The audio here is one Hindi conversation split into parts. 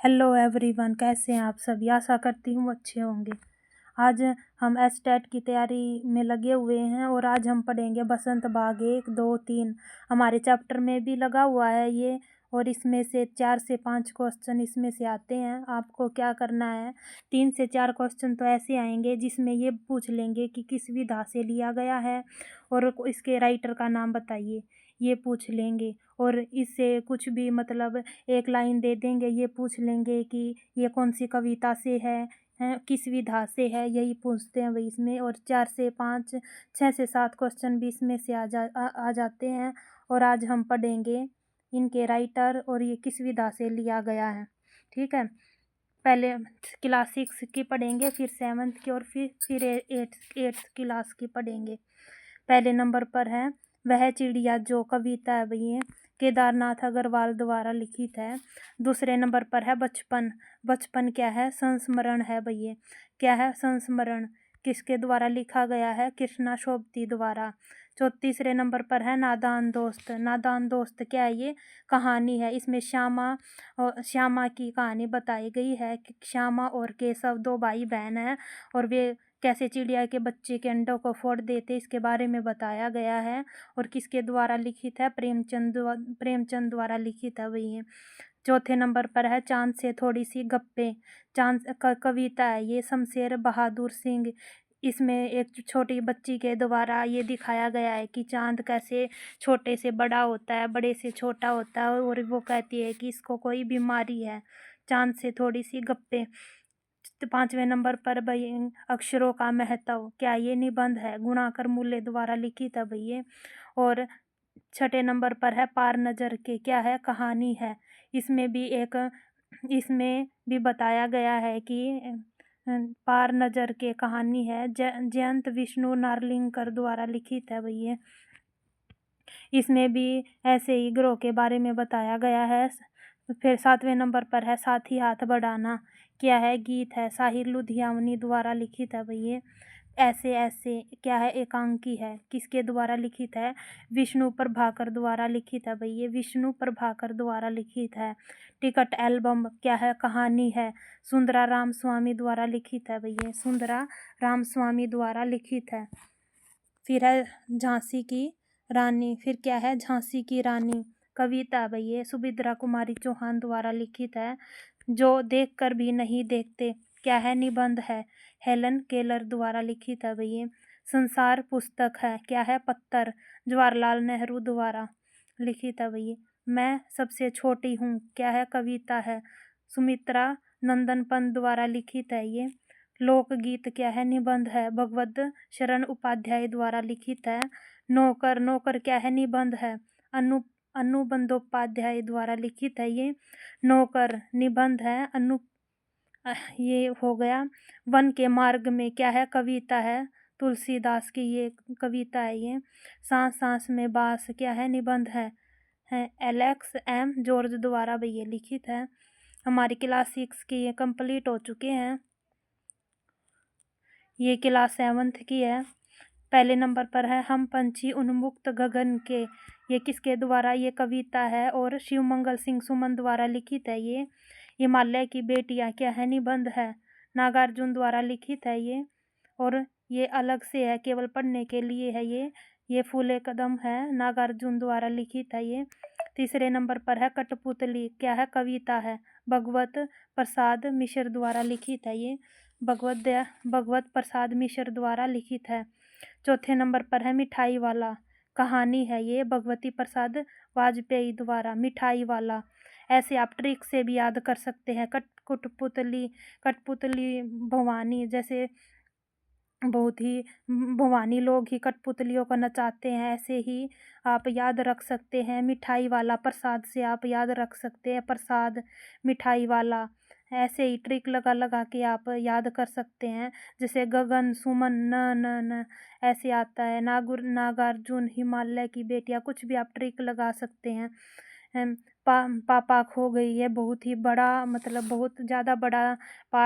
हेलो एवरीवन, कैसे हैं आप सभी। आशा करती हूँ अच्छे होंगे। आज हम एसटेट की तैयारी में लगे हुए हैं और आज हम पढ़ेंगे बसंत बाग 1, 2, 3। हमारे चैप्टर में भी लगा हुआ है ये, और इसमें से 4 से 5 क्वेश्चन इसमें से आते हैं। आपको क्या करना है, 3 से 4 क्वेश्चन तो ऐसे आएंगे जिसमें ये पूछ लेंगे कि किस विधा से लिया गया है और इसके राइटर का नाम बताइए, ये पूछ लेंगे। और इससे कुछ भी मतलब एक लाइन दे देंगे, ये पूछ लेंगे कि ये कौन सी कविता से है, किस विधा से है, यही पूछते हैं वही इसमें। और 4 से 5, 6 से 7 क्वेश्चन भी इसमें से आ जाते हैं। और आज हम पढ़ेंगे इनके राइटर और ये किस विधा से लिया गया है। ठीक है, पहले क्लास 6 की पढ़ेंगे, फिर 7th की, और फिर 8th क्लास की पढ़ेंगे। पहले नंबर पर है वह चिड़िया जो, कविता है भैया केदारनाथ अग्रवाल द्वारा लिखित है। दूसरे नंबर पर है बचपन। बचपन क्या है, संस्मरण है भैया। क्या है, संस्मरण। किसके द्वारा लिखा गया है, कृष्णा शोभती द्वारा। तीसरे नंबर पर है नादान दोस्त। नादान दोस्त क्या है, ये कहानी है। इसमें श्यामा की कहानी बताई गई है कि श्यामा और केशव 2 भाई बहन हैं और वे कैसे चिड़िया के बच्चे के अंडों को फोड़ देते, इसके बारे में बताया गया है। और किसके द्वारा लिखित है, प्रेमचंद द्वारा लिखित है वही है। चौथे नंबर पर है चांद से थोड़ी सी गप्पे। चांद कविता है ये, शमशेर बहादुर सिंह। इसमें एक छोटी बच्ची के द्वारा ये दिखाया गया है कि चांद कैसे छोटे से बड़ा होता है, बड़े से छोटा होता है, और वो कहती है कि इसको कोई बीमारी है। चांद से थोड़ी सी गप्पे। 5वें नंबर पर भाई अक्षरों का महत्व। क्या ये निबंध है, गुणाकर मूल्य द्वारा लिखित है भैया। और 6ठे नंबर पर है पार नजर के। क्या है, कहानी है। इसमें भी बताया गया है कि पार नजर के कहानी है, जयंत विष्णु नार्लिंकर द्वारा लिखित है भैया। इसमें भी ऐसे ही ग्रह के बारे में बताया गया है। फिर 7वें नंबर पर है साथी हाथ बढ़ाना। क्या है, गीत है, साहिर लुधियानवी द्वारा लिखित है भैया। ऐसे ऐसे क्या है, एकांकी है, किसके द्वारा लिखित है, विष्णु प्रभाकर द्वारा लिखित है भैया। विष्णु प्रभाकर द्वारा लिखित है। टिकट एल्बम क्या है, कहानी है, सुंदरा रामस्वामी द्वारा लिखित है भैया। सुंदरा रामस्वामी द्वारा लिखित है। फिर है झांसी की रानी। फिर क्या है, झांसी की रानी कविता भैया, सुभद्रा कुमारी चौहान द्वारा लिखित है। जो देख कर भी नहीं देखते। क्या है, निबंध है, हेलन केलर द्वारा लिखित है भैया। संसार पुस्तक है। क्या है, पत्थर, जवाहरलाल नेहरू द्वारा लिखित है भैया। मैं सबसे छोटी हूँ। क्या है, कविता है, सुमित्रा नंदन पंत द्वारा लिखित है ये। लोकगीत क्या है, निबंध है, भगवत शरण उपाध्याय द्वारा लिखित है। नौकर, नौकर क्या है, निबंध है, अनु बंदोपाध्याय द्वारा लिखित है ये। नौकर निबंध है, ये हो गया। वन के मार्ग में क्या है, कविता है, तुलसीदास की ये कविता है ये। सांस सांस में बास क्या है, निबंध है एलेक्स एम जॉर्ज द्वारा भैया लिखित है। हमारी क्लास 6 की ये कंप्लीट हो चुके हैं। ये क्लास 7th की है। पहले नंबर पर है हम पंछी उन्मुक्त गगन के। ये किसके द्वारा, ये कविता है और शिवमंगल सिंह सुमन द्वारा लिखित है ये। हिमालय की बेटियां क्या है, निबंध है, नागार्जुन द्वारा लिखित है ये। और ये अलग से है, केवल पढ़ने के लिए है ये फूले कदम है, नागार्जुन द्वारा लिखित है ये। तीसरे नंबर पर है कठपुतली। क्या है, कविता है, भगवत प्रसाद मिश्र द्वारा लिखित है ये। भगवत प्रसाद मिश्र द्वारा लिखित है। चौथे नंबर पर है मिठाई वाला। कहानी है ये, भगवती प्रसाद वाजपेयी द्वारा। मिठाई वाला ऐसे आप ट्रिक से भी याद कर सकते हैं। कठपुतली भवानी, जैसे बहुत ही भवानी लोग ही कठपुतलियों को नचाते हैं, ऐसे ही आप याद रख सकते हैं। मिठाई वाला, प्रसाद से आप याद रख सकते हैं, प्रसाद मिठाई वाला। ऐसे ही ट्रिक लगा लगा के आप याद कर सकते हैं। जैसे गगन, सुमन, न ऐसे आता है, नागार्जुन, हिमालय की बेटियां, कुछ भी आप ट्रिक लगा सकते हैं। पापा खो गई है, बहुत ही बड़ा मतलब बहुत ज़्यादा बड़ा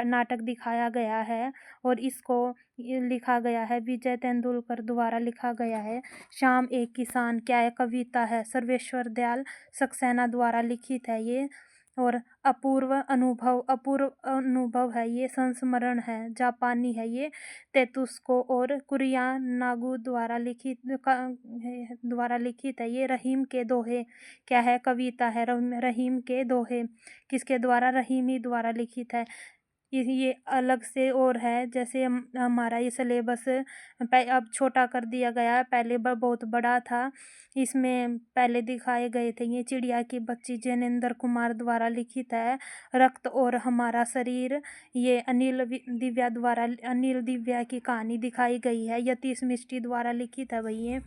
नाटक दिखाया गया है और इसको लिखा गया है विजय तेंदुलकर द्वारा लिखा गया है। शाम एक किसान क्या है, कविता है, सर्वेश्वर दयाल सक्सेना द्वारा लिखित है ये। और अपूर्व अनुभव है ये, संस्मरण है, जापानी है ये, तेतुस्को और कुरियानागु द्वारा लिखित है ये। रहीम के दोहे क्या है, कविता है। रहीम के दोहे किसके द्वारा, रहीमी द्वारा लिखित है। ये अलग से और है, जैसे हमारा ये सिलेबस अब छोटा कर दिया गया है, पहले बहुत बड़ा था। इसमें पहले दिखाए गए थे ये चिड़िया की बच्ची, जैनेंद्र कुमार द्वारा लिखित है। रक्त और हमारा शरीर, ये अनिल दिव्या की कहानी दिखाई गई है। यतीश मिष्टी द्वारा लिखित है भाई ये।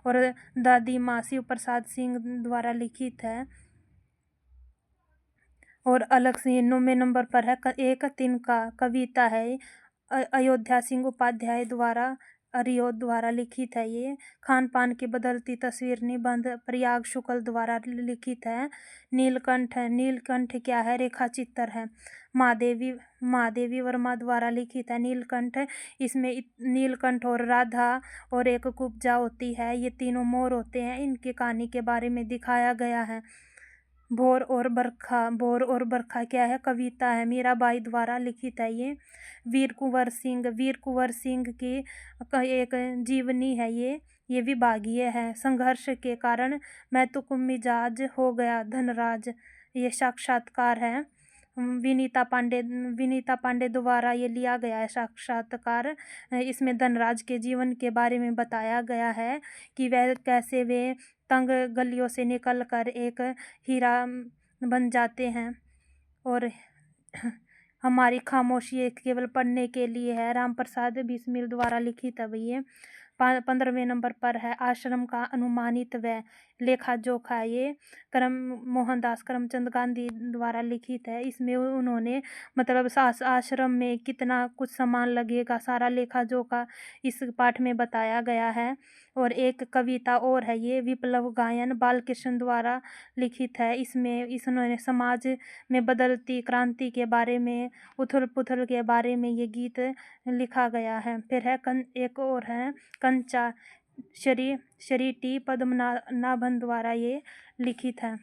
और दादी माँ शिव प्रसाद सिंह द्वारा लिखित है। और अलग से 9वें नंबर पर है एक तिनका कविता है, अयोध्या सिंह उपाध्याय द्वारा द्वारा लिखित है ये। खान पान की बदलती तस्वीर निबंध प्रयाग शुक्ल द्वारा लिखित है। नीलकंठ क्या है, रेखा चित्र है। महादेवी वर्मा द्वारा लिखित है नीलकंठ। इसमें नीलकंठ और राधा और एक कुब्जा होती है, ये तीनों मोर होते हैं, इनकी कहानी के बारे में दिखाया गया है। भोर और बरखा क्या है, कविता है, मीराबाई द्वारा लिखित है ये। वीर कुंवर सिंह की एक जीवनी है ये विभागीय है। संघर्ष के कारण मैं तो मिजाज हो गया धनराज, ये साक्षात्कार है। विनीता पांडे द्वारा ये लिया गया है साक्षात्कार। इसमें धनराज के जीवन के बारे में बताया गया है कि वह कैसे वे तंग गलियों से निकलकर एक हीरा बन जाते हैं। और हमारी खामोशी केवल पढ़ने के लिए है, राम प्रसाद बिस्मिल द्वारा लिखित है भैया। 15वें नंबर पर है आश्रम का अनुमानित व लेखा जोखा, ये मोहनदास करमचंद गांधी द्वारा लिखित है। इसमें उन्होंने मतलब आश्रम में कितना कुछ सामान लगेगा, सारा लेखा जोखा इस पाठ में बताया गया है। और एक कविता और है ये, विप्लव गायन बालकृष्ण द्वारा लिखित है। इसमें इन्होंने समाज में बदलती क्रांति के बारे में, उथल पुथल के बारे में ये गीत लिखा गया है। फिर है एक और है कंचा शरीटी पद्मनाभन द्वारा ये लिखित है।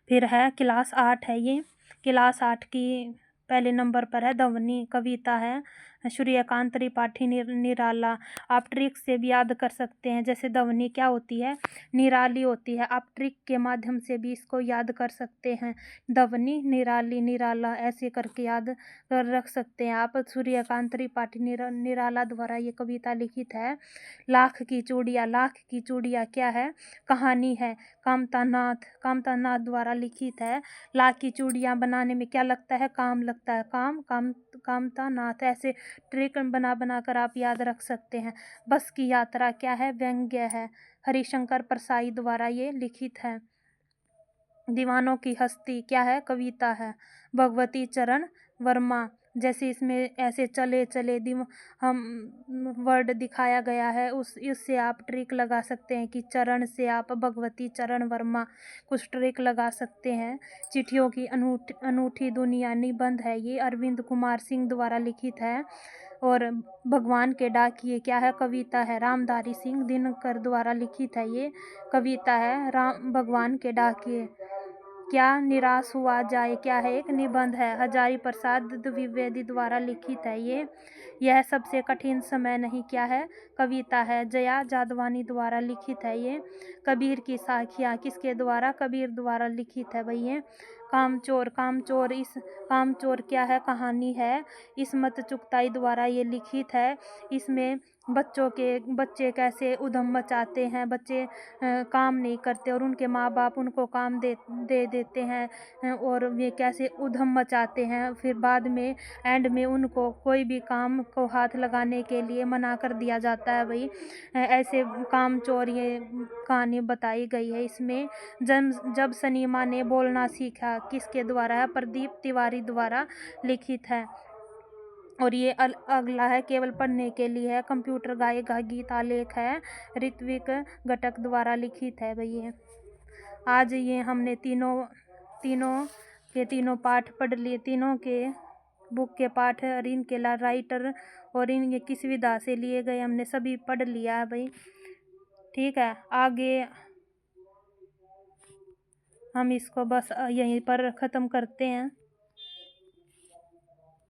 फिर है क्लास 8 है ये। क्लास 8 की पहले नंबर पर है ध्वनि कविता है, सूर्यकांत त्रिपाठी निराला। आप ट्रिक से भी याद कर सकते हैं, जैसे ध्वनि क्या होती है, निराली होती है, आप ट्रिक के माध्यम से भी इसको याद कर सकते हैं। ध्वनि निराली निराला ऐसे करके याद कर रख सकते हैं आप। सूर्यकांत त्रिपाठी निराला द्वारा ये कविता लिखित है। लाख की चूड़ियाँ क्या है, कहानी है, कामतानाथ द्वारा लिखित है। लाख की चूड़ियाँ बनाने में क्या लगता है, काम लगता है, कामतानाथ। ऐसे ट्रिक बना कर आप याद रख सकते हैं। बस की यात्रा क्या है, व्यंग्य है, हरिशंकर परसाई द्वारा ये लिखित है। दीवानों की हस्ती क्या है, कविता है, भगवती चरण वर्मा। जैसे इसमें ऐसे चले हम वर्ड दिखाया गया है, इससे आप ट्रिक लगा सकते हैं कि चरण से आप भगवती चरण वर्मा कुछ ट्रिक लगा सकते हैं। चिट्ठियों की अनूठी दुनिया निबंध है ये, अरविंद कुमार सिंह द्वारा लिखित है। और भगवान के डाकिए क्या है, कविता है, रामधारी सिंह दिनकर द्वारा लिखित है ये कविता है। भगवान के डाकिए क्या निराश हुआ जाए क्या है, एक निबंध है, हजारी प्रसाद द्विवेदी द्वारा लिखित है ये। यह सबसे कठिन समय नहीं क्या है, कविता है, जया जादवानी द्वारा लिखित है ये। कबीर की साखियाँ किसके द्वारा, कबीर द्वारा लिखित है भैया। कामचोर क्या है, कहानी है, इसमत चुगताई द्वारा ये लिखित है। इसमें बच्चे कैसे उधम मचाते हैं, बच्चे काम नहीं करते और उनके माँ बाप उनको काम दे देते हैं और वे कैसे उधम मचाते हैं, फिर बाद में एंड में उनको कोई भी काम को हाथ लगाने के लिए मना कर दिया जाता है भाई। ऐसे कामचोर ये कहानी बताई गई है इसमें। जब सनीमा ने बोलना सीखा किसके द्वारा है, प्रदीप तिवारी द्वारा लिखित है। और ये अगला है, केवल पढ़ने के लिए है, कंप्यूटर गाएगा गीत आलेख है, ऋत्विक घटक द्वारा लिखित है भैया। आज ये हमने तीनों पाठ पढ़ लिए, तीनों के बुक के पाठ और इनके राइटर और इनके किस विधा से लिए गए हमने सभी पढ़ लिया है भाई। ठीक है, आगे हम इसको बस यहीं पर ख़त्म करते हैं।